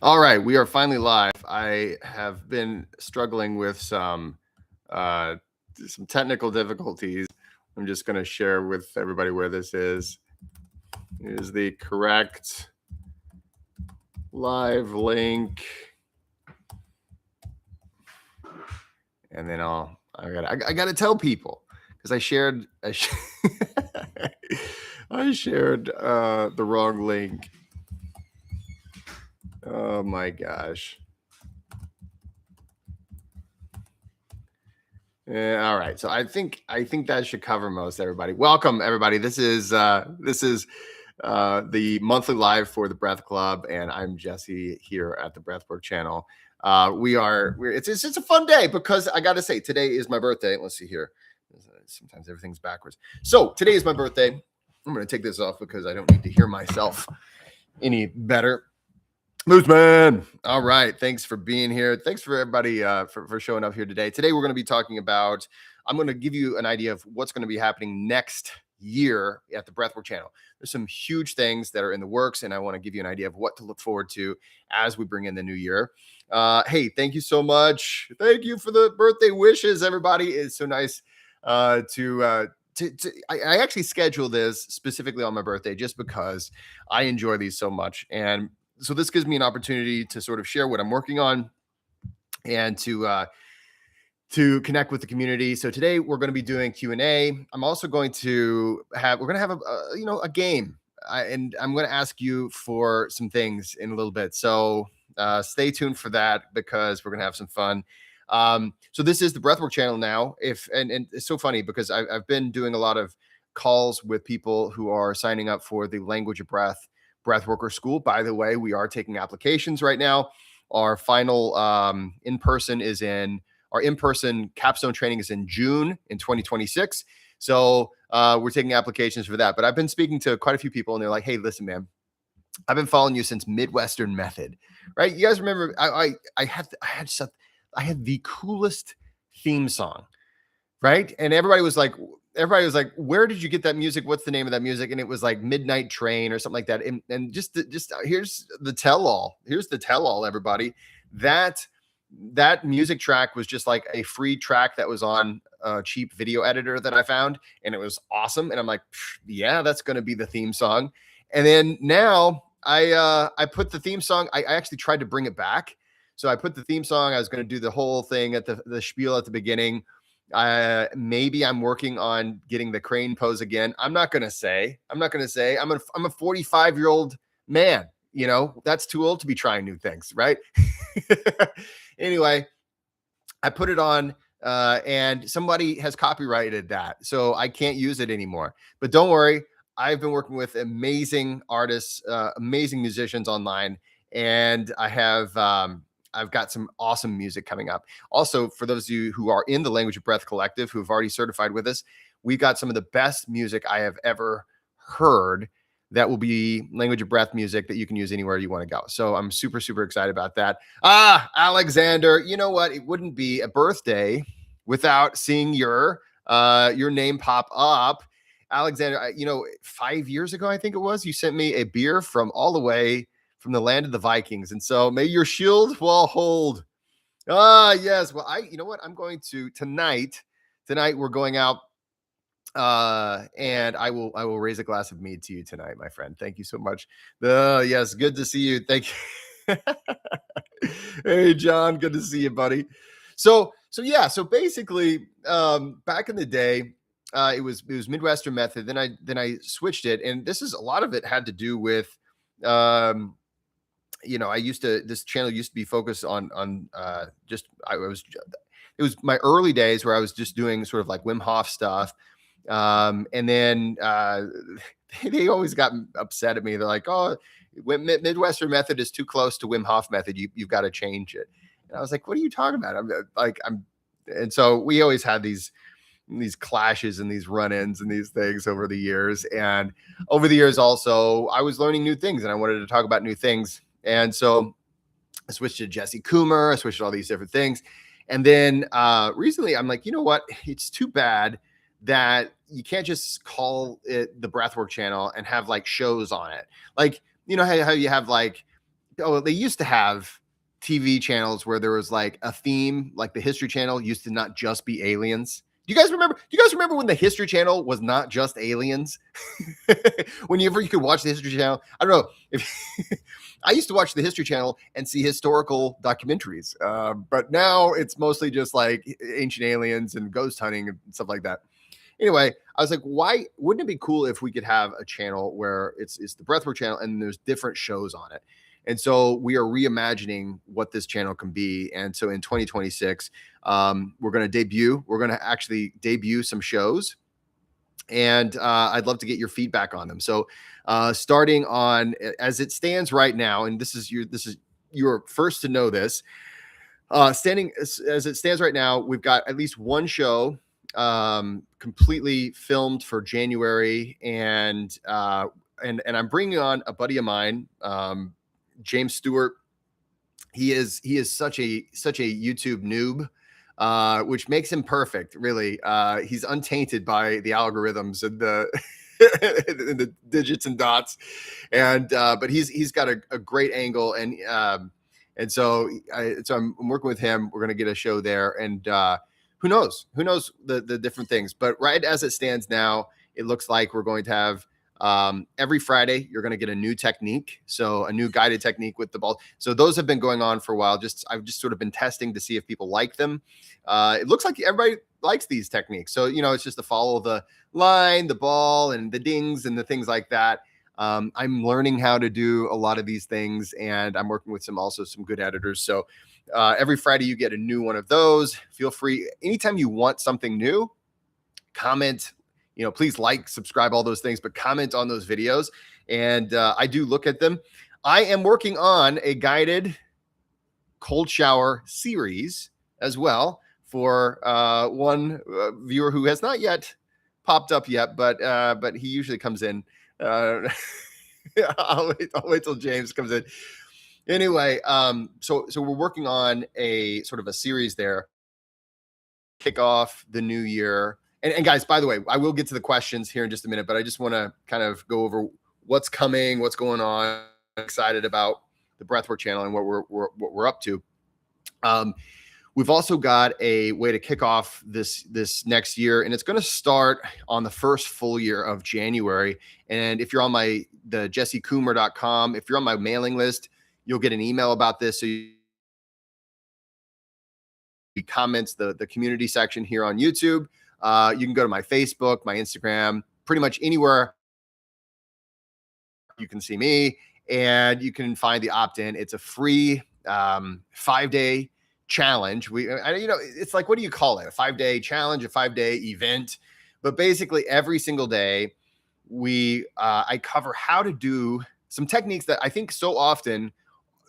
All right, we are finally live. I have been struggling with uh, some technical difficulties. I'm just going to share with everybody where this is. Here's the correct live link, and then I gotta tell people because I shared the wrong link. Oh my gosh. Yeah, all right. So I think that should cover most everybody. Welcome everybody. This is the monthly live for the Breath Club, and I'm Jesse here at the Breathwork channel. It's a fun day because I got to say today is my birthday. Let's see here. Sometimes everything's backwards. So today is my birthday. I'm going to take this off because I don't need to hear myself any better. Moose Man. All right. Thanks for being here. Thanks for everybody for showing up here today. Today, we're going to be talking about, I'm going to give you an idea of what's going to be happening next year at the Breathwork channel. There's some huge things that are in the works, and I want to give you an idea of what to look forward to as we bring in the new year. Hey, thank you so much. Thank you for the birthday wishes, everybody. It's so nice I actually scheduled this specifically on my birthday just because I enjoy these so much. And so this gives me an opportunity to sort of share what I'm working on and to connect with the community. So today we're going to be doing Q&A. I'm also going to have a game, and I'm going to ask you for some things in a little bit. So stay tuned for that because we're going to have some fun. So this is the Breathwork channel now. And it's so funny because I've been doing a lot of calls with people who are signing up for the Language of Breathworker School. By the way, we are taking applications right now. Our final in-person capstone training is in June in 2026. So we're taking applications for that. But I've been speaking to quite a few people, and they're like, "Hey, listen, man, I've been following you since Midwestern Method, right? You guys remember I had the coolest theme song, right? And everybody was like, where did you get that music? What's the name of that music? And it was like Midnight Train or something like that. And just here's the tell-all. Here's the tell-all, everybody. That music track was just like a free track that was on a cheap video editor that I found, and it was awesome. And I'm like, yeah, that's going to be the theme song. And then now I put the theme song. I actually tried to bring it back. So I put the theme song. I was going to do the whole thing at the spiel at the beginning. Maybe I'm working on getting the crane pose again. I'm not gonna say. I'm a 45-year-old man. You know, that's too old to be trying new things, right? Anyway, I put it on, and somebody has copyrighted that, so I can't use it anymore. But don't worry, I've been working with amazing artists, amazing musicians online, and I've got some awesome music coming up. Also, for those of you who are in the Language of Breath Collective, who've already certified with us, we've got some of the best music I have ever heard that will be Language of Breath music that you can use anywhere you want to go. So I'm super, super excited about that. Alexander, you know what? It wouldn't be a birthday without seeing your name pop up. Alexander, 5 years ago, I think it was, you sent me a beer from all the way from the land of the Vikings. And so may your shield well hold. Yes. Well, you know what? I'm going to tonight we're going out, and I will raise a glass of mead to you tonight, my friend. Thank you so much. Yes. Good to see you. Thank you. Hey, John, good to see you, buddy. So basically, back in the day, it was Midwestern Method. Then I switched it, and a lot of it had to do with, this channel used to be focused on it was my early days where I was just doing sort of like Wim Hof stuff. And then they always got upset at me. They're like, "Oh, Midwestern Method is too close to Wim Hof Method. You've got to change it." And I was like, "What are you talking about?" And so we always had these clashes and these run-ins and these things over the years. And over the years also, I was learning new things and I wanted to talk about new things. And so I switched to Jesse Coomer. I switched to all these different things. And then recently I'm like, you know what? It's too bad that you can't just call it the Breathwork channel and have like shows on it. Like, you know how you have like Oh, they used to have TV channels where there was like a theme, like the History Channel used to not just be aliens. Do you guys remember? Do you guys remember when the History Channel was not just aliens? Whenever you could watch the History Channel, I don't know if I used to watch the History Channel and see historical documentaries, but now it's mostly just like ancient aliens and ghost hunting and stuff like that. Anyway, I was like, why wouldn't it be cool if we could have a channel where it's the Breathwork channel and there's different shows on it? And so we are reimagining what this channel can be. And so in 2026, we're going to actually debut some shows. And I'd love to get your feedback on them. So starting on as it stands right now, and this is your first to know this. Standing as it stands right now, we've got at least one show completely filmed for January, and I'm bringing on a buddy of mine, James Stewart. He is such a YouTube noob, which makes him perfect. Really, he's untainted by the algorithms and the the digits and dots, and but he's got a great angle, and so I'm working with him. We're gonna get a show there, and who knows the different things. But right as it stands now, it looks like we're going to have every Friday you're going to get a new technique, so a new guided technique with the ball. So those have been going on for a while. I've just sort of been testing to see if people like them. It looks like everybody likes these techniques, so it's just to follow the line, the ball, and the dings and the things like that. I'm learning how to do a lot of these things, and I'm working with some good editors. So every Friday you get a new one of those. Feel free anytime you want something new, comment. Please like, subscribe, all those things, but comment on those videos. And I do look at them. I am working on a guided cold shower series as well for one viewer who has not yet popped up yet, but he usually comes in. I'll wait till James comes in. Anyway, so we're working on a sort of a series there. Kick off the new year. And guys, by the way, I will get to the questions here in just a minute, but I just want to kind of go over what's coming, what's going on. I'm excited about the Breathwork channel and what we're up to. We've also got a way to kick off this next year, and it's going to start on the first full year of January. And if you're on the jessecoomer.com, if you're on my mailing list, you'll get an email about this. So you comments the community section here on YouTube. You can go to my Facebook, my Instagram, pretty much anywhere you can see me, and you can find the opt-in. It's a free 5-day challenge. It's like, what do you call it? A 5-day challenge, a 5-day event. But basically every single day I cover how to do some techniques that I think so often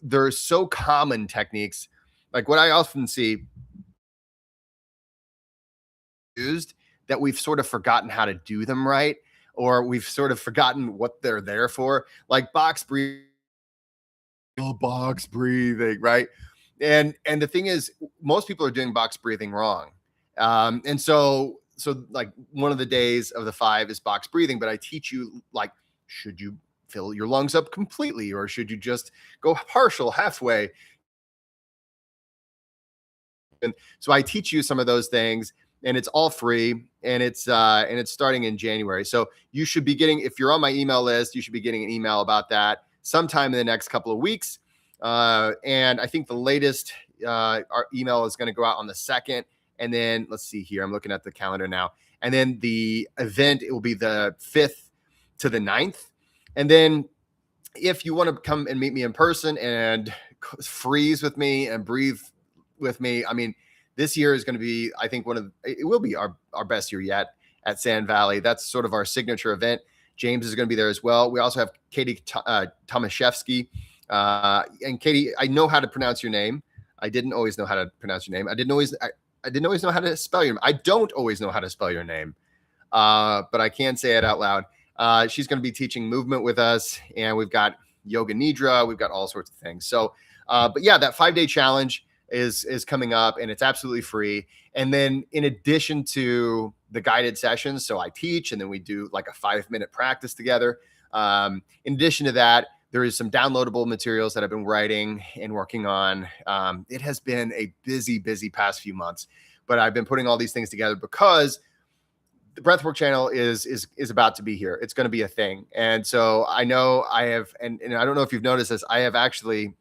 they're so common techniques. Like what I often see used that we've sort of forgotten how to do them right, or we've sort of forgotten what they're there for, like box breathing, right? And the thing is, most people are doing box breathing wrong. And so like one of the days of the 5 is box breathing, but I teach you, like, should you fill your lungs up completely, or should you just go partial, halfway? And so I teach you some of those things, and it's all free, and it's starting in January. So you should be getting, if you're on my email list, you should be getting an email about that sometime in the next couple of weeks. And I think the latest our email is going to go out on the 2nd. And then let's see here. I'm looking at the calendar now. And then the event, it will be the 5th to the 9th. And then if you want to come and meet me in person and freeze with me and breathe with me, I mean, this year is going to be, I think it will be our best year yet at Sand Valley. That's sort of our signature event. James is going to be there as well. We also have Katie Tomaszewski. And Katie, I know how to pronounce your name. I didn't always know how to pronounce your name. I didn't always know how to spell your name. I don't always know how to spell your name, but I can say it out loud. She's going to be teaching movement with us, and we've got yoga nidra. We've got all sorts of things. So, but yeah, that 5-day challenge is coming up, and it's absolutely free. And then in addition to the guided sessions, so I teach, and then we do like a 5-minute practice together. In addition to that, There is some downloadable materials that I've been writing and working on. It has been a busy past few months, but I've been putting all these things together because the Breathwork channel is about to be here. It's going to be a thing. And so I know I have, and I don't know if you've noticed this, I have actually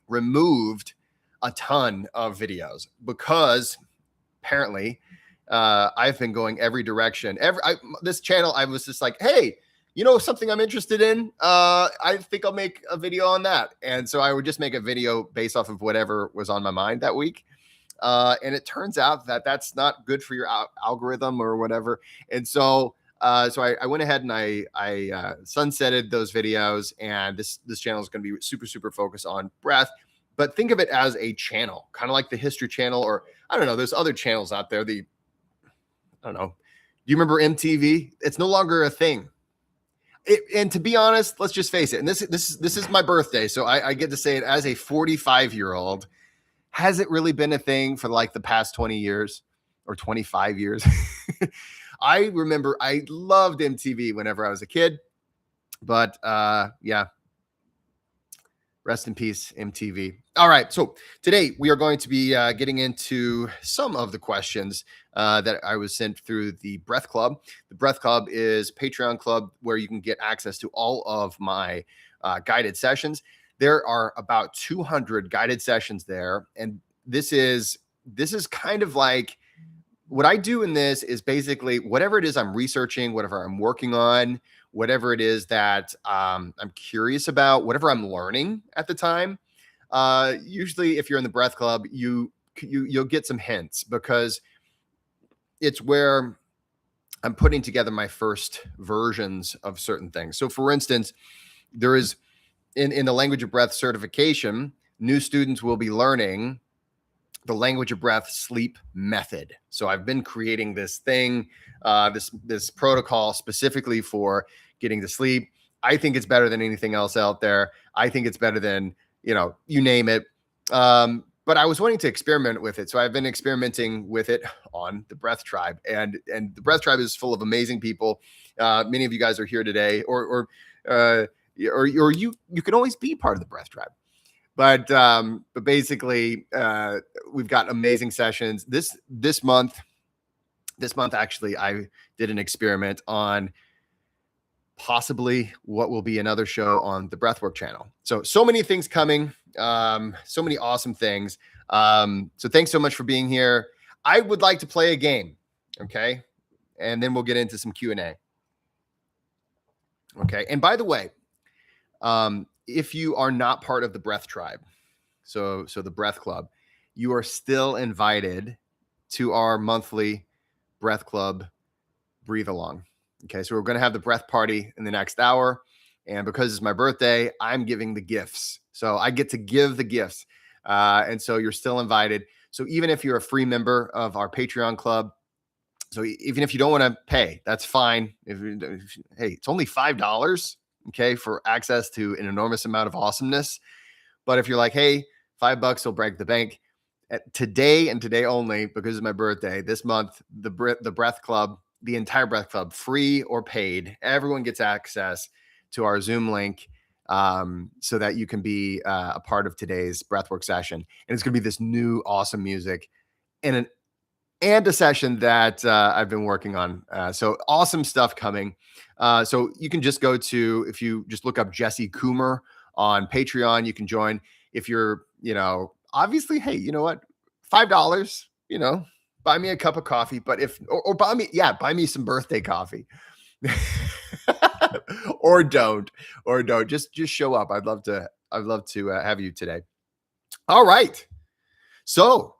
removed a ton of videos because apparently I've been going every direction. This channel, I was just like, hey, you know something I'm interested in? I think I'll make a video on that. And so I would just make a video based off of whatever was on my mind that week. And it turns out that that's not good for your algorithm or whatever. And so, I went ahead and I sunsetted those videos, and this channel is going to be super focused on breath. But think of it as a channel, kind of like the History Channel, or I don't know. There's other channels out there. I don't know. Do you remember MTV? It's no longer a thing. And to be honest, let's just face it. And this is my birthday, so I get to say it as a 45-year-old. Has it really been a thing for like the past 20 years or 25 years? I remember I loved MTV whenever I was a kid, but yeah, rest in peace, MTV. All right, so today we are going to be getting into some of the questions that I was sent through the Breath Club. The Breath Club is a Patreon club where you can get access to all of my guided sessions. There are about 200 guided sessions there. And this is kind of like what I do in this is basically whatever it is I'm researching, whatever I'm working on, whatever it is that I'm curious about, whatever I'm learning at the time. Usually if you're in the Breath Club, you'll get some hints because it's where I'm putting together my first versions of certain things. So for instance, there is in the language of breath certification, new students will be learning the language of breath sleep method. So I've been creating this thing, this protocol specifically for getting to sleep. I think it's better than anything else out there. I think it's better than, you name it. But I was wanting to experiment with it. So I've been experimenting with it on the Breath Tribe, and the Breath Tribe is full of amazing people. Many of you guys are here today, or you can always be part of the Breath Tribe. But basically, we've got amazing sessions. This month actually, I did an experiment on possibly what will be another show on the Breathwork channel. So many things coming, so many awesome things. So thanks so much for being here. I would like to play a game, okay? And then we'll get into some Q&A. Okay, and by the way, if you are not part of the Breath Tribe, so the Breath Club, you are still invited to our monthly Breath Club breathe along. Okay, so we're going to have the breath party in the next hour, and because it's my birthday, I'm giving the gifts. So I get to give the gifts, and so you're still invited. So even if you're a free member of our Patreon club, so even if you don't want to pay, that's fine. Hey, it's only $5. Okay, for access to an enormous amount of awesomeness. But if you're like, hey, $5 will break the bank. Today and today only, because it's my birthday, this month, the Breath Club, the entire Breath Club, free or paid, everyone gets access to our Zoom link so that you can be a part of today's Breathwork session. And it's going to be this new awesome music and a session that I've been working on. So awesome stuff coming. So you can just go to, if you just look up Jesse Coomer on Patreon, you can join. If you're, obviously, hey, you know what? $5, buy me a cup of coffee, but or buy me some birthday coffee. or don't, just show up. I'd love to have you today. All right. So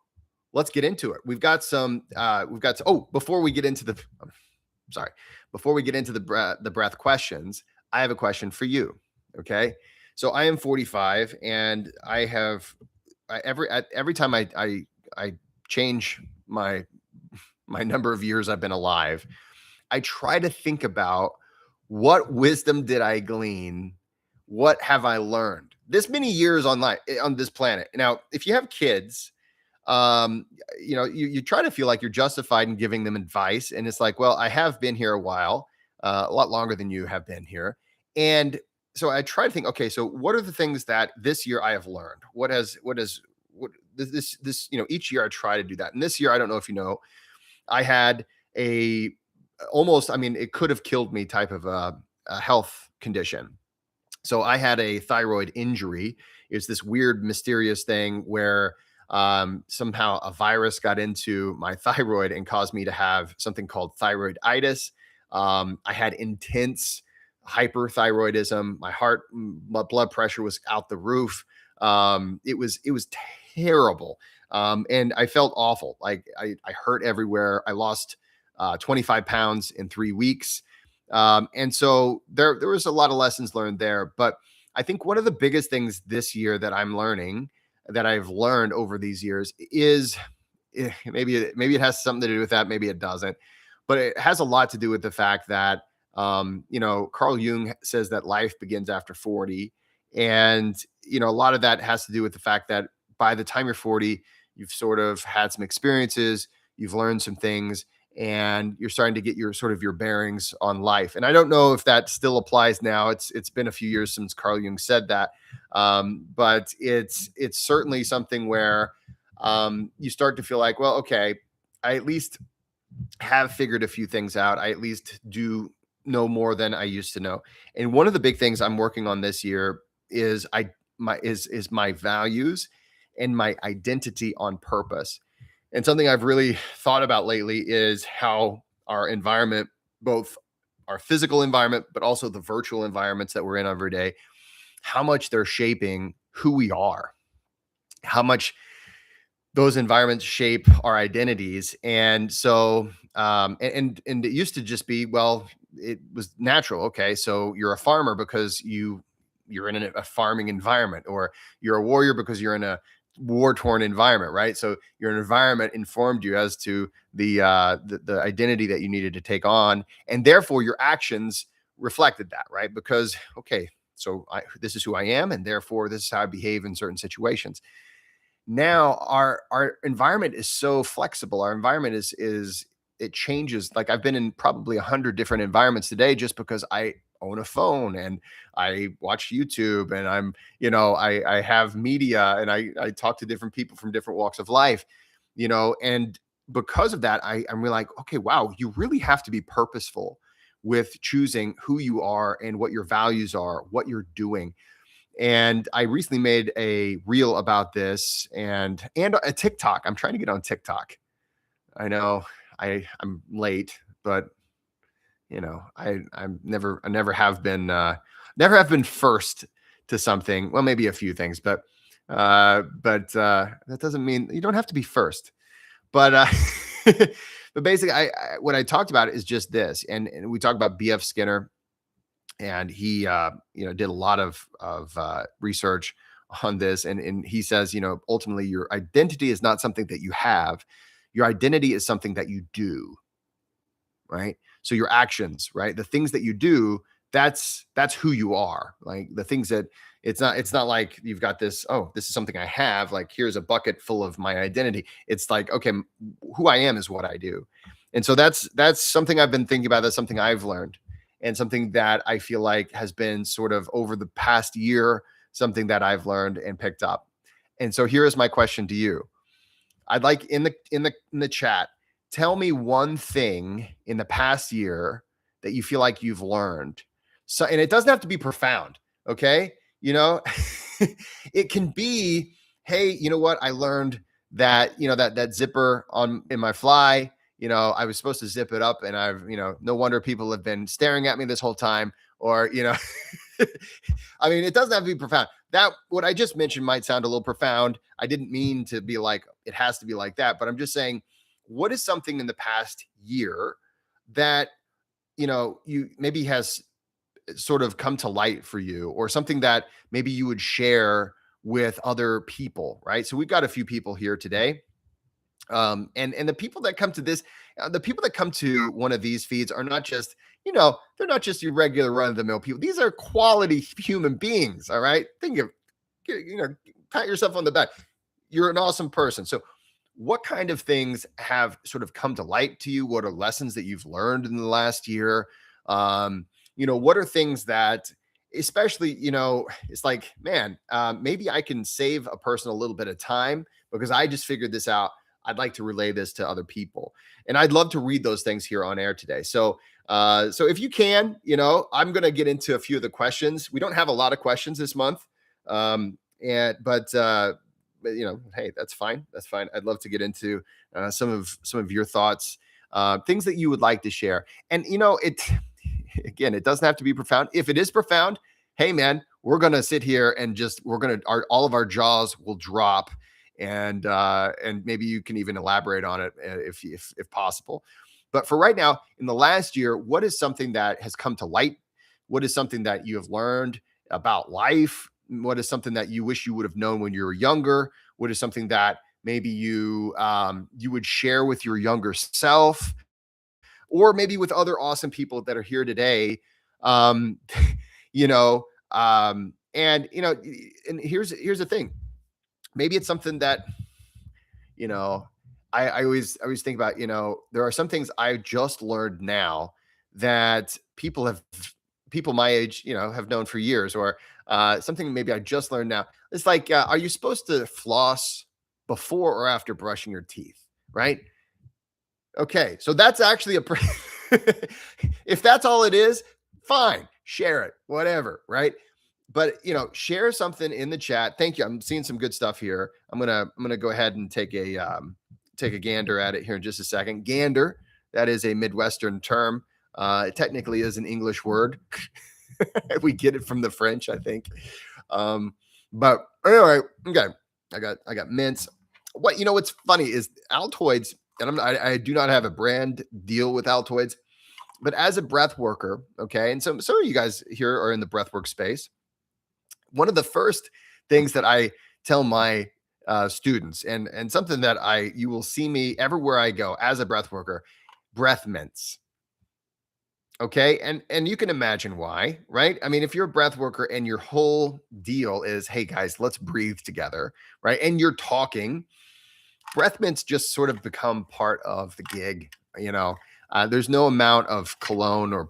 let's get into it. Before we get into the breath questions, I have a question for you. Okay. So I am 45 and every time I change my number of years I've been alive, I try to think about what wisdom did I glean? What have I learned this many years on this planet? Now, if you have kids, you try to feel like you're justified in giving them advice. And it's like, well, I have been here a while, a lot longer than you have been here. And so I try to think, okay, so what are the things that this year I have learned? What this, each year I try to do that. And this year, I don't know if you know, I had a almost, I mean, it could have killed me type of a health condition. So I had a thyroid injury. It's this weird, mysterious thing where somehow a virus got into my thyroid and caused me to have something called thyroiditis. I had intense hyperthyroidism. My heart, my blood pressure was out the roof. It was terrible, and I felt awful. Like I hurt everywhere. I lost 25 pounds in 3 weeks. And so there was a lot of lessons learned there. But I think one of the biggest things this year that I'm learning, that I've learned over these years, is maybe it has something to do with that, maybe it doesn't, but it has a lot to do with the fact that Carl Jung says that life begins after 40, and a lot of that has to do with the fact that by the time you're 40, you've sort of had some experiences, you've learned some things, and you're starting to get your sort of your bearings on life. And I don't know if that still applies now. It's been a few years since Carl Jung said that, but it's certainly something where you start to feel like, well, okay, I at least have figured a few things out. I at least do know more than I used to know. And one of the big things I'm working on this year is my values and my identity on purpose. And something I've really thought about lately is how our environment, both our physical environment, but also the virtual environments that we're in every day, how much they're shaping who we are, how much those environments shape our identities. And so, and it used to just be, well, it was natural. Okay, so you're a farmer because you're in a farming environment, or you're a warrior because you're in a war torn environment, right? So your environment informed you as to the identity that you needed to take on, and therefore your actions reflected that, right? Because okay, so this is who I am, and therefore this is how I behave in certain situations. Now our environment is so flexible. Our environment is it changes. Like I've been in probably 100 different environments today just because I own a phone and I watch YouTube, and I have media, and I talk to different people from different walks of life, and because of that, I'm really like, okay, wow, you really have to be purposeful with choosing who you are and what your values are, what you're doing. And I recently made a reel about this, and a TikTok. I'm trying to get on TikTok. I know I'm late, but I never have been first to something. Well, maybe a few things, but that doesn't mean you don't have to be first. But but basically, what I talked about is just this, and we talked about B.F. Skinner, and he did a lot of research on this, and he says, ultimately your identity is not something that you have, your identity is something that you do, right? So your actions, right? The things that you do, that's who you are. Like the things that it's not like you've got this, oh, this is something I have, like here's a bucket full of my identity. It's like, okay, who I am is what I do. And so that's something I've been thinking about. That's something I've learned, and something that I feel like has been sort of over the past year, something that I've learned and picked up. And so here is my question to you. I'd like in the chat, tell me one thing in the past year that you feel like you've learned. So, and it doesn't have to be profound, okay? It can be, hey, you know what? I learned that, that zipper on in my fly, I was supposed to zip it up, and I've, no wonder people have been staring at me this whole time, or, I mean, it doesn't have to be profound. That what I just mentioned might sound a little profound. I didn't mean to be like, it has to be like that, but I'm just saying, what is something in the past year that, you maybe has sort of come to light for you, or something that maybe you would share with other people, right? So we've got a few people here today. And the people that come to this, the people that come to one of these feeds are not just, they're not just your regular run of the mill people. These are quality human beings. All right. Think of, pat yourself on the back. You're an awesome person. So what kind of things have sort of come to light to you? What are lessons that you've learned in the last year? What are things that especially, it's like, man, maybe I can save a person a little bit of time because I just figured this out. I'd like to relay this to other people, and I'd love to read those things here on air today. So if you can, I'm going to get into a few of the questions. We don't have a lot of questions this month, and but hey, that's fine. That's fine. I'd love to get into some of your thoughts, things that you would like to share. And it again, it doesn't have to be profound. If it is profound, hey man, we're gonna sit here and all of our jaws will drop, and maybe you can even elaborate on it if possible. But for right now, in the last year, what is something that has come to light? What is something that you have learned about life? What is something that you wish you would have known when you were younger? What is something that maybe you would share with your younger self, or maybe with other awesome people that are here today? Um, you know, and here's the thing. Maybe it's something that you know I always think about. There are some things I just learned now that people my age have known for years, or something maybe I just learned now. It's like, are you supposed to floss before or after brushing your teeth, right? Okay, so that's actually if that's all it is, fine, share it, whatever, right? But share something in the chat. Thank you. I'm seeing some good stuff here. I'm gonna go ahead and take a gander at it here in just a second. Gander, that is a Midwestern term. It technically is an English word. We get it from the French, I think. But anyway, okay. I got mints. What's funny is Altoids, and I do not have a brand deal with Altoids, but as a breath worker, okay, and some of you guys here are in the breath work space. One of the first things that I tell my students, and something that you will see me everywhere I go as a breath worker, breath mints. Okay. And you can imagine why, right? I mean, if you're a breath worker and your whole deal is, hey guys, let's breathe together, right? And you're talking, breath mints just sort of become part of the gig. There's no amount of cologne or,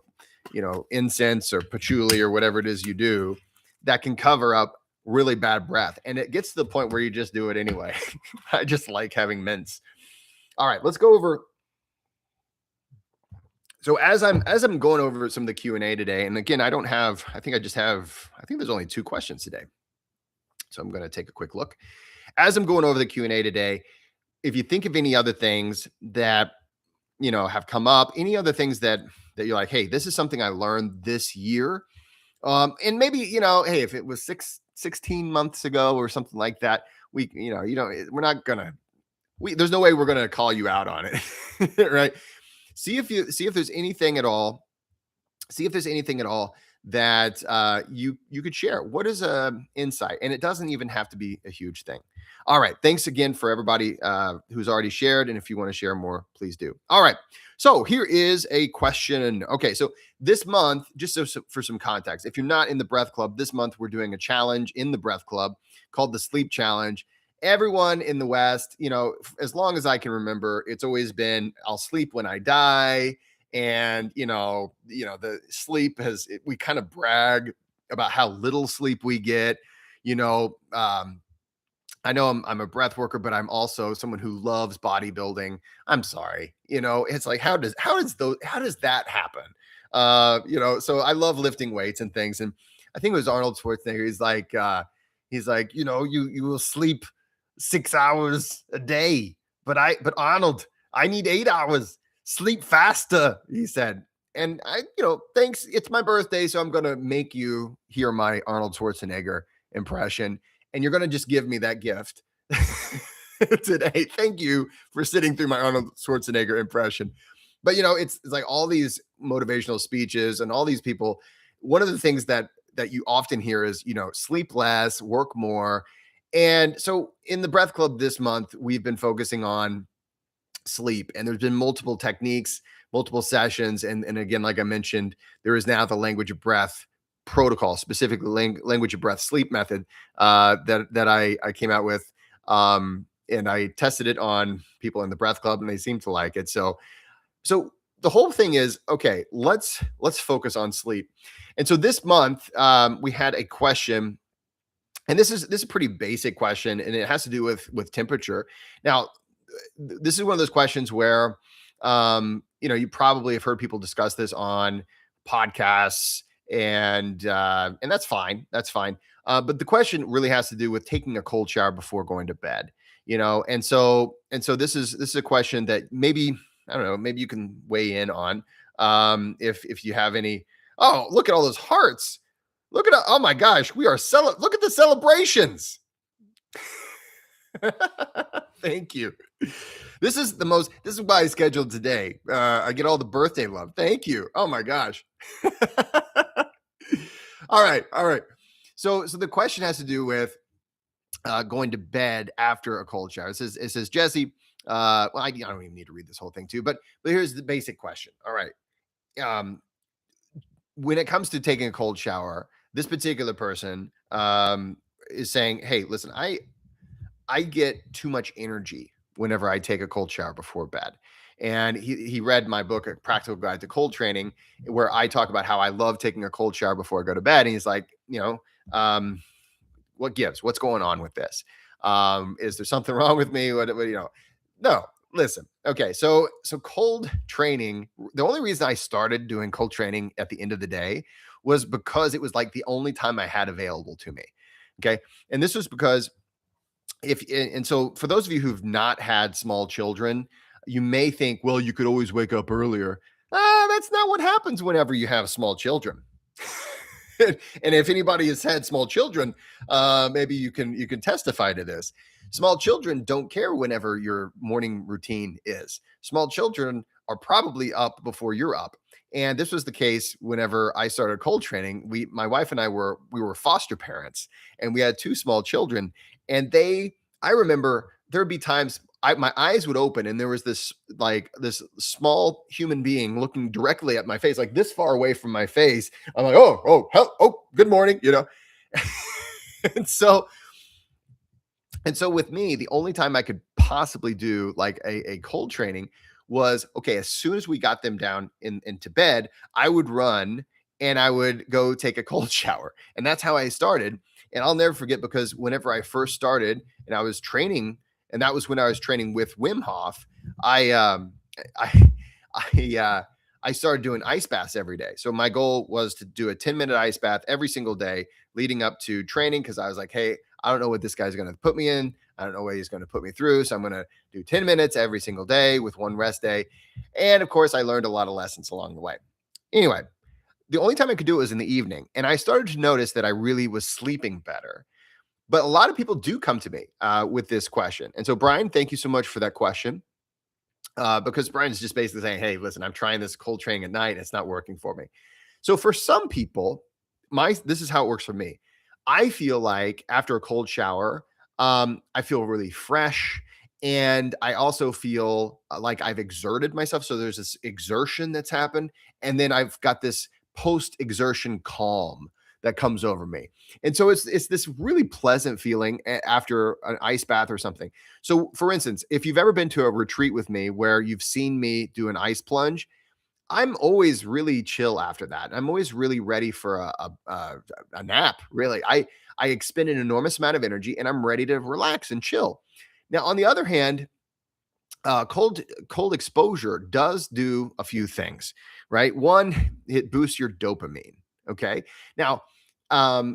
incense or patchouli or whatever it is you do that can cover up really bad breath. And it gets to the point where you just do it anyway. I just like having mints. All right, let's go over. So as I'm going over some of the Q&A today, and again, I think there's only 2 questions today. So I'm going to take a quick look. As I'm going over the Q&A today, if you think of any other things that, have come up, any other things that you're like, hey, this is something I learned this year. And maybe, hey, if it was 16 months ago or something like that, there's no way we're going to call you out on it. Right. See if there's anything at all. See if there's anything at all that you could share. What is a insight? And it doesn't even have to be a huge thing. All right. Thanks again for everybody who's already shared. And if you want to share more, please do. All right. So here is a question. Okay. So this month, just for some context, if you're not in the Breath Club, this month we're doing a challenge in the Breath Club called the Sleep Challenge. Everyone in the West, as long as I can remember, it's always been, I'll sleep when I die. And, the sleep we kind of brag about how little sleep we get. I know I'm a breath worker, but I'm also someone who loves bodybuilding. I'm sorry. It's like, how does that happen? So I love lifting weights and things. And I think it was Arnold Schwarzenegger. He's like, you will sleep 6 hours a day, but Arnold, I need 8 hours. Sleep faster, he said. And thanks. It's my birthday, so I'm going to make you hear my Arnold Schwarzenegger impression. And you're going to just give me that gift today. Thank you for sitting through my Arnold Schwarzenegger impression. But, it's like all these motivational speeches and all these people. One of the things that you often hear is, sleep less, work more. And so in the Breath Club this month, we've been focusing on sleep, and there's been multiple techniques, multiple sessions. And again, like I mentioned, there is now the language of breath protocol, specifically language of breath sleep method that I came out with. And I tested it on people in the Breath Club and they seem to like it. So the whole thing is, okay, let's focus on sleep. And so this month, we had a question, and this is a pretty basic question, and it has to do with temperature. Now, this is one of those questions where, you probably have heard people discuss this on podcasts, and that's fine. That's fine. But the question really has to do with taking a cold shower before going to bed. And so this is a question that maybe, I don't know, maybe you can weigh in on, if you have any. Oh, look at all those hearts. Look at, oh my gosh, we are look at the celebrations. Thank you. This is why I scheduled today. I get all the birthday love. Thank you. Oh my gosh. All right. All right. So the question has to do with going to bed after a cold shower. It says, Jesse, well, I don't even need to read this whole thing too, but here's the basic question. All right. Um, when it comes to taking a cold shower, this particular person is saying, "Hey, listen, I get too much energy whenever I take a cold shower before bed." And he read my book, A Practical Guide to Cold Training, where I talk about how I love taking a cold shower before I go to bed. And he's like, what gives? What's going on with this? Is there something wrong with me? No, listen. Okay. So cold training, the only reason I started doing cold training at the end of the day was because it was like the only time I had available to me. Okay. And this was because so for those of you who've not had small children, you may think, well, you could always wake up earlier. That's not what happens whenever you have small children. And if anybody has had small children, maybe you can testify to this. Small children don't care whenever your morning routine is. Small children are probably up before you're up. And this was the case whenever I started cold training. My wife and I were foster parents, and we had two small children. And I remember there'd be times my eyes would open, and there was this small human being looking directly at my face, like this far away from my face. I'm like, oh, good morning, and so with me, the only time I could possibly do like a cold training was, okay, as soon as we got them down into bed, I would run and I would go take a cold shower. And that's how I started. And I'll never forget, because whenever I first started and I was training, and that was when I was training with Wim Hof, I started doing ice baths every day. So my goal was to do a 10-minute ice bath every single day leading up to training, because I was like, hey, I don't know what this guy's going to put me in. I don't know what he's going to put me through. So I'm going to do 10 minutes every single day with one rest day. And of course, I learned a lot of lessons along the way. Anyway, the only time I could do it was in the evening. And I started to notice that I really was sleeping better. But a lot of people do come to me with this question. And so, Brian, thank you so much for that question. Because Brian's just basically saying, hey, listen, I'm trying this cold training at night. It's not working for me. So for some people, this is how it works for me. I feel like after a cold shower, I feel really fresh. And I also feel like I've exerted myself. So there's this exertion that's happened. And then I've got this post-exertion calm that comes over me. And so it's this really pleasant feeling after an ice bath or something. So for instance, if you've ever been to a retreat with me where you've seen me do an ice plunge, I'm always really chill after that. I'm always really ready for a nap. Really, I expend an enormous amount of energy, and I'm ready to relax and chill. Now, on the other hand, cold exposure does do a few things, right? One, it boosts your dopamine. Okay, now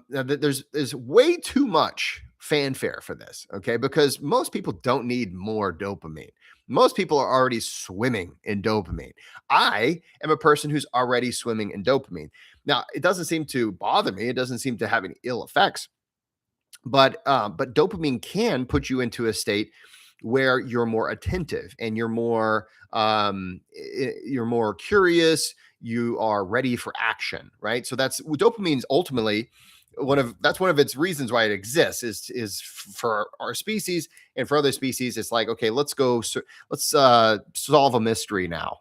there's way too much fanfare for this. Okay, because most people don't need more dopamine. Most people are already swimming in dopamine. I am a person who's already swimming in dopamine. Now, it doesn't seem to bother me. It doesn't seem to have any ill effects. But dopamine can put you into a state where you're more attentive and you're more curious. You are ready for action, right? So that's dopamine's ultimately one of its reasons why it exists is for our species, and for other species it's like, okay, let's solve a mystery now.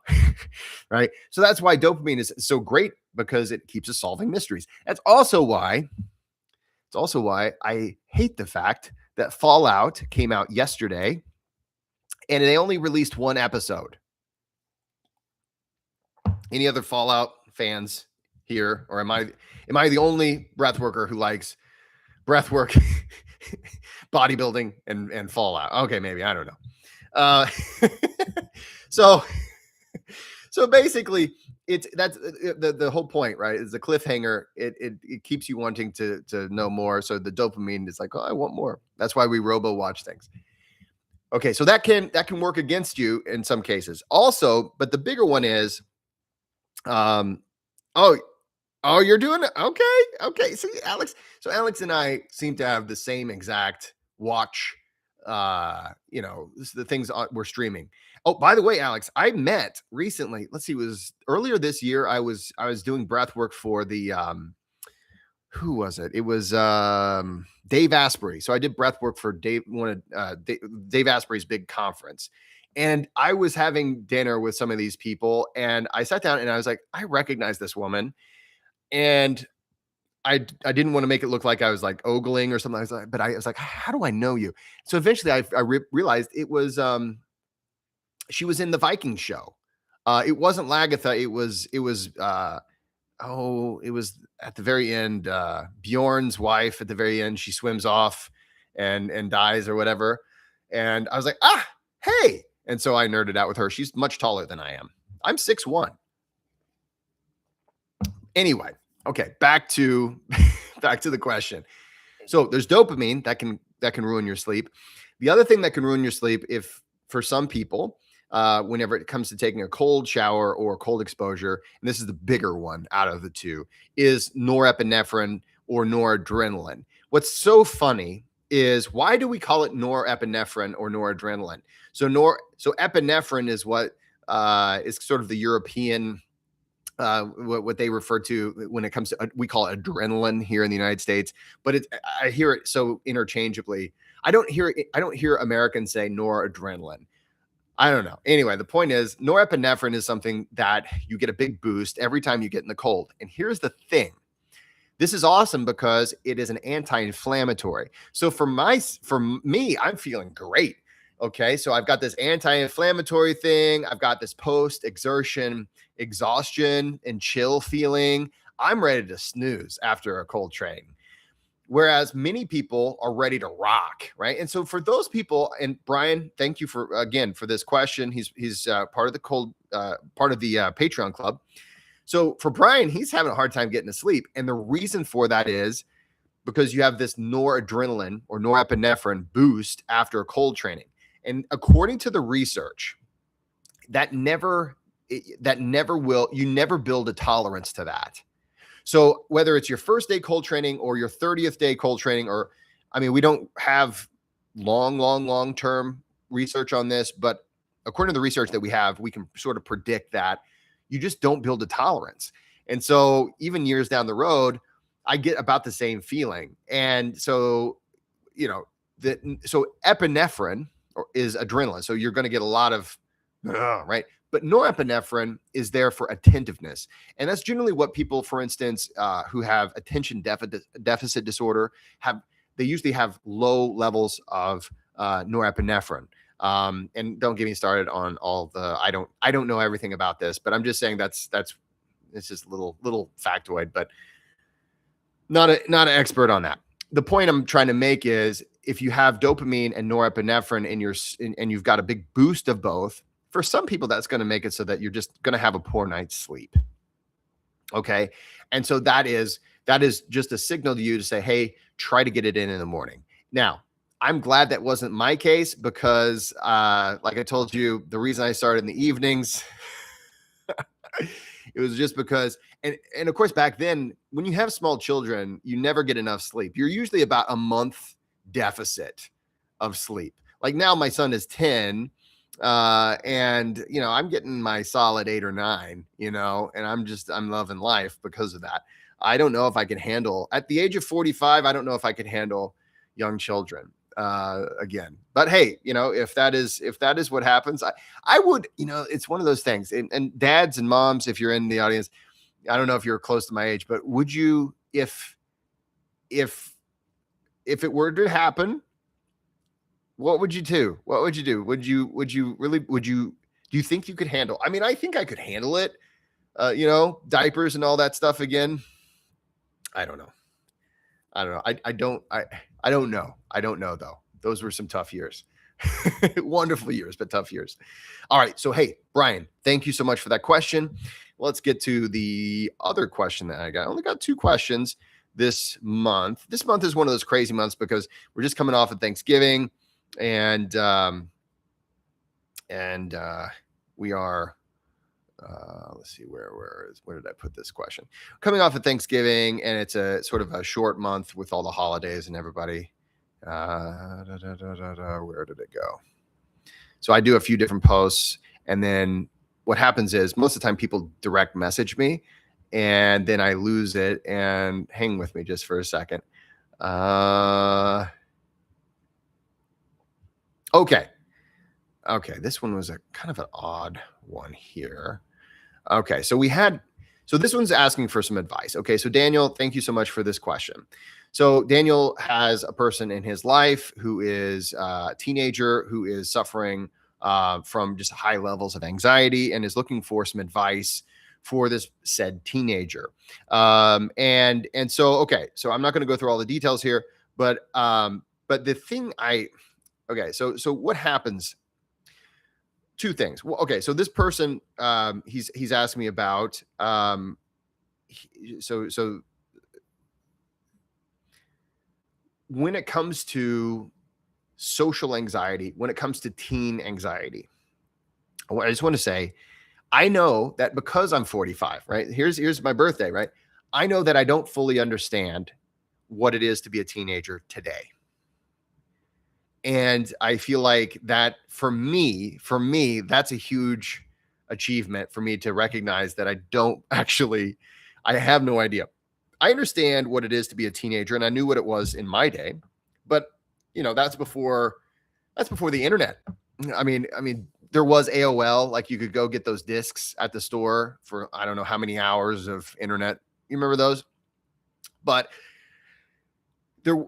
Right? So that's why dopamine is so great, because it keeps us solving mysteries. It's also why I hate the fact that Fallout came out yesterday and they only released one episode. Any other Fallout fans here, or am I the only breath worker who likes breath work, bodybuilding, and Fallout? Okay, maybe, I don't know. So so basically, that's the whole point, right? Is the cliffhanger. It keeps you wanting to know more. So the dopamine is like, oh, I want more. That's why we robo watch things. Okay, so that can work against you in some cases. Also, but the bigger one is, oh, you're doing it. Okay. See, Alex. So Alex and I seem to have the same exact watch. The things we're streaming. Oh, by the way, Alex, I met recently. Let's see, it was earlier this year. I was doing breath work for the who was it? It was Dave Asprey. So I did breath work for Dave Asprey's big conference. And I was having dinner with some of these people, and I sat down and I was like, I recognize this woman. And I didn't want to make it look like I was like ogling or something. But I was like, how do I know you? So eventually I realized it was, she was in the Viking show. It wasn't Lagatha. It was it was at the very end, Bjorn's wife at the very end. She swims off and dies or whatever. And I was like, hey. And so I nerded out with her. She's much taller than I am. I'm 6'1". Anyway, okay, back to the question. So there's dopamine that can ruin your sleep. The other thing that can ruin your sleep, if for some people, whenever it comes to taking a cold shower or cold exposure, and this is the bigger one out of the two, is norepinephrine or noradrenaline. What's so funny is, why do we call it norepinephrine or noradrenaline? So epinephrine is what is sort of the European, what they refer to when it comes to, we call it adrenaline here in the United States, but I hear it so interchangeably. I don't hear Americans say noradrenaline. I don't know. Anyway, the point is, norepinephrine is something that you get a big boost every time you get in the cold. And here's the thing. This is awesome because it is an anti-inflammatory. So for me, I'm feeling great. Okay. So I've got this anti-inflammatory thing. I've got this post-exertion exhaustion and chill feeling. I'm ready to snooze after a cold train. Whereas many people are ready to rock, right? And so for those people, and Brian, thank you for this question. He's part of the Patreon club. So for Brian, he's having a hard time getting to sleep, and the reason for that is because you have this noradrenaline or norepinephrine boost after a cold training, and according to the research, you never build a tolerance to that. So whether it's your first day cold training or your 30th day cold training, we don't have long-term research on this, but according to the research that we have, we can sort of predict that you just don't build a tolerance. And so even years down the road, I get about the same feeling. And so, so epinephrine is adrenaline. So you're going to get a lot of, right? But norepinephrine is there for attentiveness. And that's generally what people, for instance, who have attention deficit disorder they usually have low levels of norepinephrine. And don't get me started on all the, I don't know everything about this, but I'm just saying it's just a little factoid, but not an expert on that. The point I'm trying to make is, if you have dopamine and norepinephrine and you've got a big boost of both, for some people, that's going to make it so that you're just going to have a poor night's sleep. Okay. And so that is just a signal to you to say, hey, try to get it in the morning. Now, I'm glad that wasn't my case because, like I told you, the reason I started in the evenings, it was just because, and of course, back then, when you have small children, you never get enough sleep. You're usually about a month deficit of sleep. Like now, my son is 10. And I'm getting my solid 8 or 9, and I'm loving life because of that. I don't know if I can handle, at the age of 45, I don't know if I could handle young children again. But hey, if that is what happens, I would, it's one of those things. And dads and moms, if you're in the audience, I don't know if you're close to my age, but would you, if it were to happen, what would you do? What would you do? Do you think you could handle? I mean, I think I could handle it, diapers and all that stuff again. I don't know. I don't know. I don't know though. Those were some tough years. Wonderful years, but tough years. All right. So, hey, Brian, thank you so much for that question. Let's get to the other question that I got. I only got 2 questions this month. This month is one of those crazy months because we're just coming off of Thanksgiving, and we are. Let's see where did I put this question? Coming off of Thanksgiving, and it's a sort of a short month with all the holidays and everybody. Where did it go? So I do a few different posts, and then what happens is most of the time people direct message me, and then I lose it. And hang with me just for a second. Okay. This one was a kind of an odd one here. Okay, so this one's asking for some advice. Okay, so Daniel, thank you so much for this question. So Daniel has a person in his life who is a teenager who is suffering from just high levels of anxiety and is looking for some advice for this said teenager. And so I'm not going to go through all the details here, but the thing so what happens? 2 things. Well, okay, so this person he's asked me about so when it comes to social anxiety, when it comes to teen anxiety, I just want to say, I know that because I'm 45, right? Here's my birthday, right? I know that I don't fully understand what it is to be a teenager today. And I feel like that for me, that's a huge achievement for me to recognize that I have no idea. I understand what it is to be a teenager, and I knew what it was in my day, but that's before the internet. I mean, there was AOL, like you could go get those discs at the store for I don't know how many hours of internet. You remember those? But there,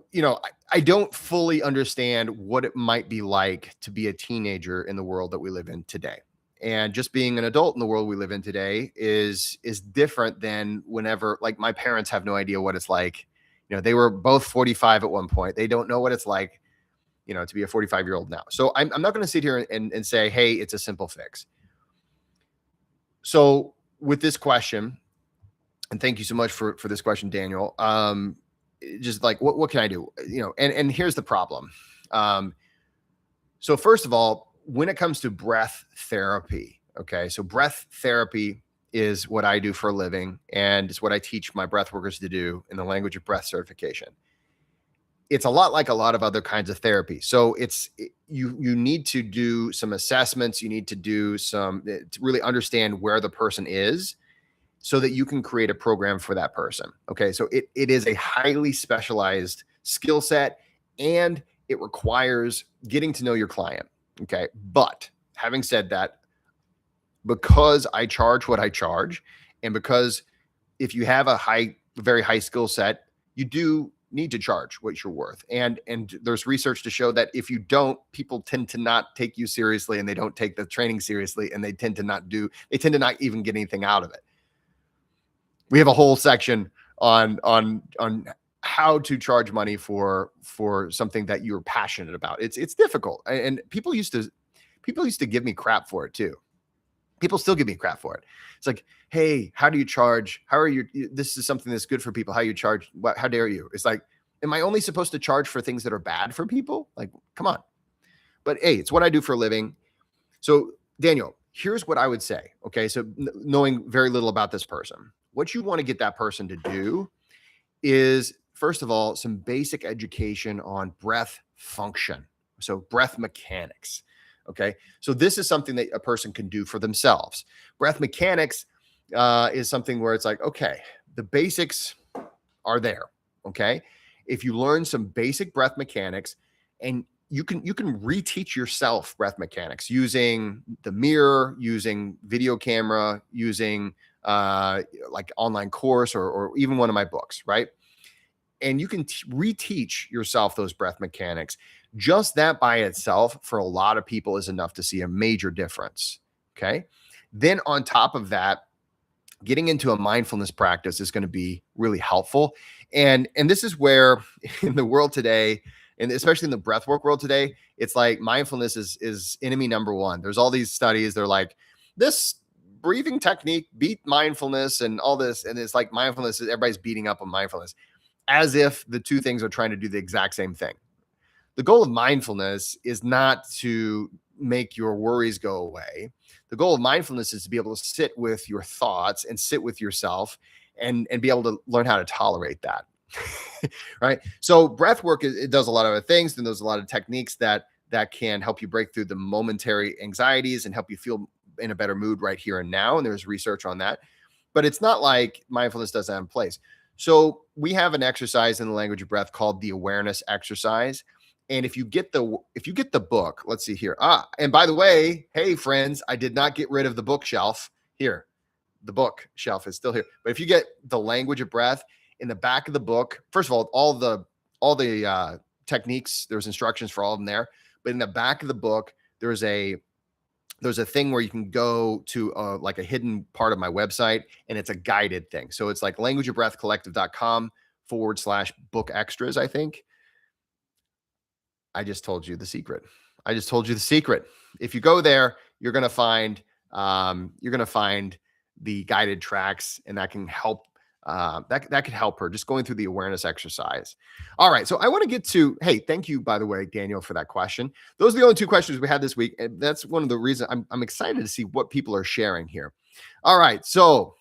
I don't fully understand what it might be like to be a teenager in the world that we live in today. And just being an adult in the world we live in today is different than whenever, like, my parents have no idea what it's like. They were both 45 at one point. They don't know what it's like, to be a 45-year-old now. So I'm not going to sit here and say, hey, it's a simple fix. So with this question, and thank you so much for this question, Daniel. Just like, what can I do? And here's the problem. So first of all, when it comes to breath therapy, okay, so breath therapy is what I do for a living, and it's what I teach my breath workers to do in the language of breath certification. It's a lot like a lot of other kinds of therapy. So you need to do some assessments. You need to do to really understand where the person is, so that you can create a program for that person. Okay, so it is a highly specialized skill set, and it requires getting to know your client. Okay, but having said that, because I charge what I charge, and because if you have a very high skill set, you do need to charge what you're worth. And there's research to show that if you don't, people tend to not take you seriously, and they don't take the training seriously, and they tend to not even get anything out of it. We have a whole section on how to charge money for something that you're passionate about. It's difficult, and people used to give me crap for it too. People still give me crap for it. It's like, hey, how do you charge? How are you? This is something that's good for people. How you charge? How dare you? It's like, am I only supposed to charge for things that are bad for people? Like, come on. But hey, it's what I do for a living. So Daniel, here's what I would say. Okay, so knowing very little about this person, what you want to get that person to do is, first of all, some basic education on breath function. So breath mechanics. Okay, so this is something that a person can do for themselves. Breath mechanics is something where it's like, okay, the basics are there. Okay, if you learn some basic breath mechanics, and you can reteach yourself breath mechanics using the mirror, using video camera, using like online course, or even one of my books, right? And you can reteach yourself those breath mechanics. Just that by itself, for a lot of people, is enough to see a major difference. Okay. Then on top of that, getting into a mindfulness practice is going to be really helpful. And this is where in the world today, and especially in the breathwork world today, it's like mindfulness is enemy number one. There's all these studies. They're like, this breathing technique beat mindfulness and all this. And it's like mindfulness, everybody's beating up on mindfulness as if the two things are trying to do the exact same thing. The goal of mindfulness is not to make your worries go away. The goal of mindfulness is to be able to sit with your thoughts and sit with yourself and be able to learn how to tolerate that. Right. So breath work, it does a lot of other things, and there's a lot of techniques that can help you break through the momentary anxieties and help you feel in a better mood right here and now. And there's research on that. But it's not like mindfulness doesn't have in place. So we have an exercise in the language of breath called the awareness exercise. And if you get the book, let's see here. And by the way, hey friends, I did not get rid of the bookshelf here. The book shelf is still here. But if you get the language of breath in the back of the book, first of all the techniques, there's instructions for all of them there. But in the back of the book, there's a thing where you can go to like a hidden part of my website, and it's a guided thing. So it's like languageofbreathcollective.com/book extras, I think. I just told you the secret. If you go there, you're going to find the guided tracks, and that can help. That could help her just going through the awareness exercise. All right. So I want to get to, hey, thank you, by the way, Daniel, for that question. Those are the only two questions we had this week. And that's one of the reasons I'm excited to see what people are sharing here. All right. So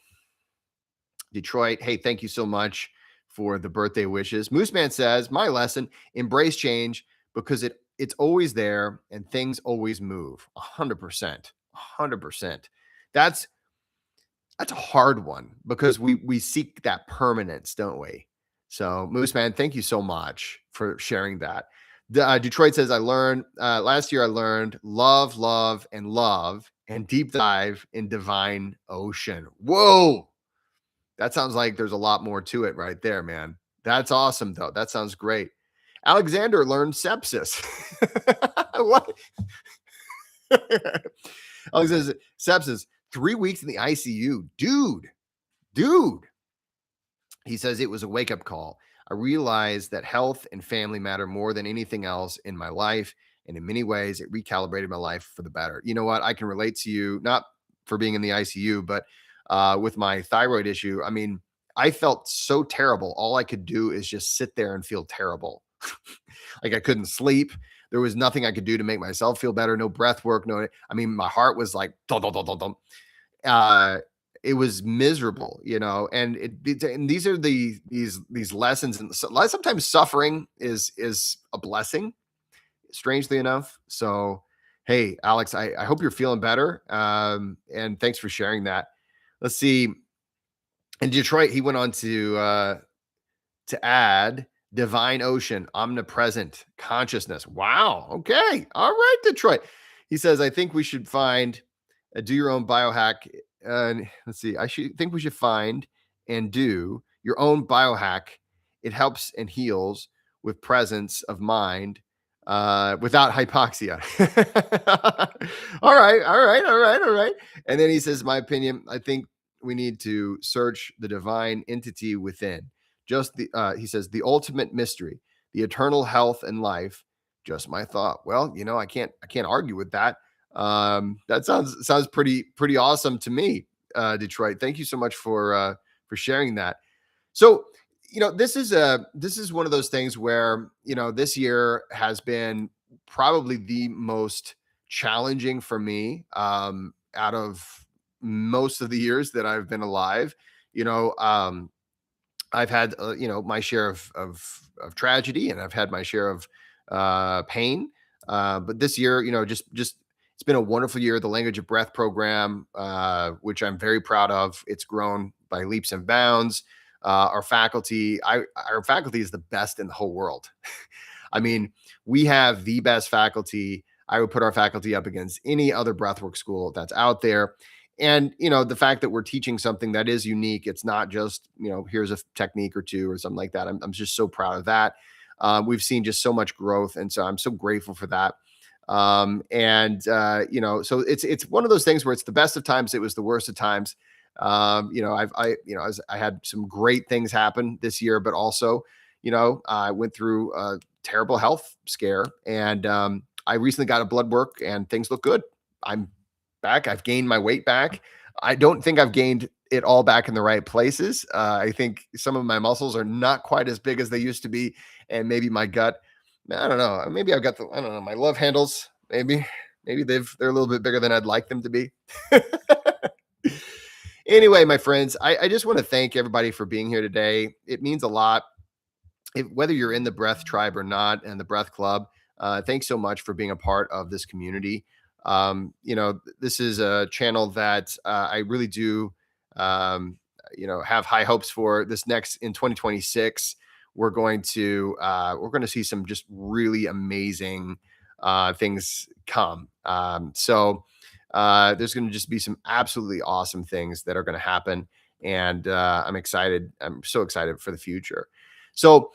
Detroit, hey, thank you so much for the birthday wishes. Mooseman says, my lesson, embrace change, because it's always there and things always move. 100%. That's a hard one, because we seek that permanence, don't we? So Mooseman, thank you so much for sharing that. Detroit says, I learned last year, I learned love and deep dive in divine ocean. Whoa. That sounds like there's a lot more to it right there, man. That's awesome, though. That sounds great. Alexander learned sepsis. What? Alexander, sepsis, 3 weeks in the ICU. Dude. He says it was a wake-up call. I realized that health and family matter more than anything else in my life. And in many ways, it recalibrated my life for the better. You know what? I can relate to you, not for being in the ICU, but with my thyroid issue. I mean, I felt so terrible. All I could do is just sit there and feel terrible. Like I couldn't sleep. There was nothing I could do to make myself feel better. No breath work. I mean, my heart was like, dum, dum, dum, dum, dum. It was miserable, and and these are these lessons. And sometimes suffering is a blessing, strangely enough. So, hey, Alex, I hope you're feeling better. And thanks for sharing that. Let's see. In Detroit, he went on to add divine ocean, omnipresent consciousness. Wow. Okay. All right, Detroit. He says, I think we should find do your own biohack. Let's see. Think we should find and do your own biohack. It helps and heals with presence of mind without hypoxia. All right. And then he says, my opinion, I think we need to search the divine entity within. Just he says, the ultimate mystery, the eternal health and life. Just my thought. Well, I can't argue with that. That sounds pretty awesome to me, Detroit. Thank you so much for sharing that. So, this is one of those things where, this year has been probably the most challenging for me out of most of the years that I've been alive. I've had my share of tragedy, and I've had my share of pain. But this year, just it's been a wonderful year. The Language of Breath program, which I'm very proud of, it's grown by leaps and bounds. Our faculty is the best in the whole world. I mean, we have the best faculty. I would put our faculty up against any other breathwork school that's out there. And, the fact that we're teaching something that is unique, it's not just, here's a technique or two or something like that. I'm just so proud of that. We've seen just so much growth. And so I'm so grateful for that. So it's one of those things where it's the best of times. It was the worst of times. I had some great things happen this year, but also, I went through a terrible health scare, and I recently got a blood work, and things look good. I'm back. I've gained my weight back. I don't think I've gained it all back in the right places. I think some of my muscles are not quite as big as they used to be, and maybe my gut. I don't know. Maybe I've got I don't know, my love handles. Maybe they're a little bit bigger than I'd like them to be. Anyway, my friends, I just want to thank everybody for being here today. It means a lot. Whether you're in the Breath Tribe or not, and the Breath Club, thanks so much for being a part of this community. This is a channel that I really do, have high hopes for. This next in 2026, we're going to see some just really amazing things come. There's going to just be some absolutely awesome things that are going to happen, and I'm excited. I'm so excited for the future. So,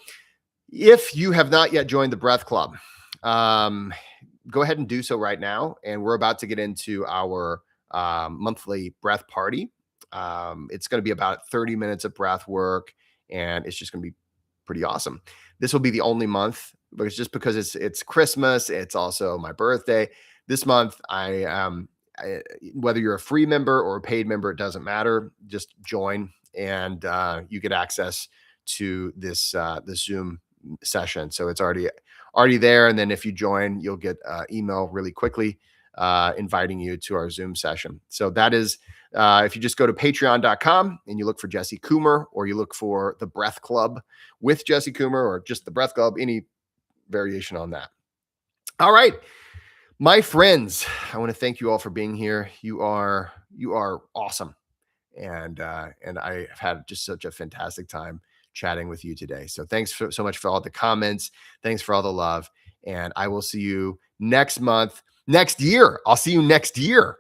if you have not yet joined the Breath Club, go ahead and do so right now. And we're about to get into our monthly breath party. It's going to be about 30 minutes of breath work, and it's just going to be pretty awesome. This will be the only month, because it's Christmas. It's also my birthday. This month, whether you're a free member or a paid member, it doesn't matter. Just join, and you get access to this Zoom session. So it's already there. And then if you join, you'll get email really quickly inviting you to our Zoom session. So that is, if you just go to patreon.com and you look for Jesse Coomer, or you look for the Breath Club with Jesse Coomer, or just the Breath Club, any variation on that. All right, my friends, I want to thank you all for being here. You are awesome. And I have had just such a fantastic time chatting with you today. So thanks so much for all the comments. Thanks for all the love. And I will see you next year. I'll see you next year.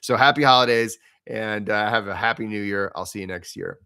So happy holidays, and have a happy new year. I'll see you next year.